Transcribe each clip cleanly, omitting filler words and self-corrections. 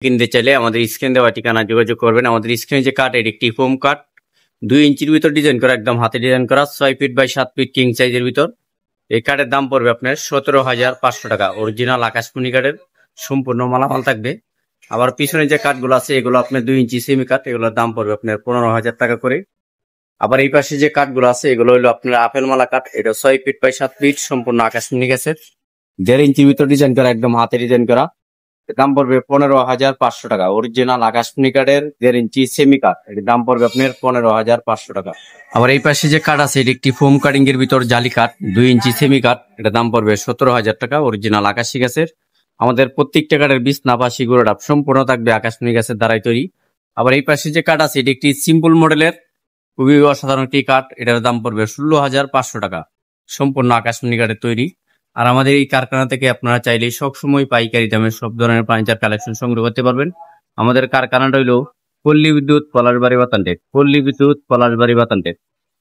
কিনতে চাইলে আমাদের স্ক্রিন দেওয়া ঠিকানা যোগাযোগ করবেন। আমাদের স্ক্রিনে যে কাঠ, এটি একটি ফোম কাঠ, 2 ইঞ্চির ভিতর ডিজাইন করা, একদম হাতে ডিজাইন করা, 6 ফিট বাই 7 ফিট কিং সাইজের ভিতর। এই কাঠের দাম পড়বে আপনার 17,500 টাকা। অরিজিনাল আকাশমণি কাঠের সম্পূর্ণ মালামাল থাকবে। আবার পিছনে যে কাঠগুলো আছে এগুলো আপনার 2 ইঞ্চি সেমি কাঠ, এগুলোর দাম পড়বে আপনার 15,000 টাকা করে। আবার এই পাশে যে কাঠগুলো আছে এগুলো হলো আপনার আপেল মালা কাঠ, এটা 6 ফিট বাই 7 ফিট সম্পূর্ণ আকাশমণি গাছের, 1.5 ইঞ্চির ভিতর ডিজাইন করা, একদম হাতে ডিজাইন করা। দাম পড়বে 15,500 টাকা। অরিজিনাল আকাশমণি কাঠের 1.5 ইঞ্চি সেমি কাঠ, এর দাম পড়বে আপনার 15,500 টাকা। আবার এই পাশে যে কাঠ আছে এটি একটি ফোম কাটিং এর ভিতর জালি কাঠ, 2 ইঞ্চি সেমি কাঠ, এটা দাম পড়বে 17,000 টাকা। অরিজিনাল আকাশী গাছের। আমাদের প্রত্যেকটা কাঠের বিছনা পাশি গোড়াটা সম্পূর্ণ থাকবে আকাশমণি গাছের দ্বারাই তৈরি। আবার এই পাশে যে কাঠ আছে এটি একটি সিম্পল মডেলের খুবই অসাধারণ একটি কাঠ, এটার দাম পড়বে 16,500 টাকা। সম্পূর্ণ আকাশমণি কাঠের তৈরি। আর আমাদের এই কারখানা থেকে আপনারা চাইলে সবসময় পাইকারি দামে সব ধরনের ফার্নিচার কালেকশন সংগ্রহ করতে পারবেন। আমাদের কারখানাটা হইল পল্লী বিদ্যুৎ পলাশবাড়ি বাতানটেক, পল্লী বিদ্যুৎ পলাশবাড়ি বাতানটেক।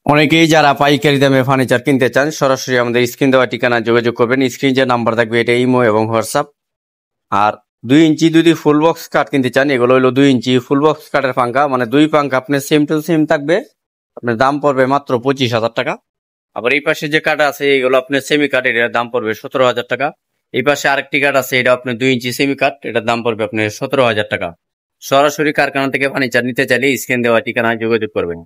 অনেকেই যারা পাইকারি দামে ফার্নিচার কিনতে চান সরাসরি আমাদের স্ক্রিন দেওয়া ঠিকানা যোগাযোগ করবেন। স্ক্রিন যে নাম্বার থাকবে এটা ইমো এবং হোয়াটসঅ্যাপ। আর 2 ইঞ্চি যদি ফুল বক্স কাঠ কিনতে চান, এগুলো হলো 2 ইঞ্চি ফুল বক্স কাঠের পাঙ্খা, মানে 2 পাঙ্খা আপনার সেম টু সেম থাকবে, আপনার দাম পড়বে মাত্র 25,000 টাকা। আবার এই পাশে যে কাঠ আছে এগুলো আপনার সেমি কাঠ, এটার দাম পড়বে 17,000 টাকা। এই পাশে আরেকটি কাঠ আছে, এটা আপনার 2 ইঞ্চি সেমি কাঠ, এটার দাম পড়বে আপনার 17,000 টাকা। সরাসরি কারখানা থেকে ফার্নিচার নিতে চাইলে স্ক্রিন দেওয়া ঠিকানায় যোগাযোগ করবেন।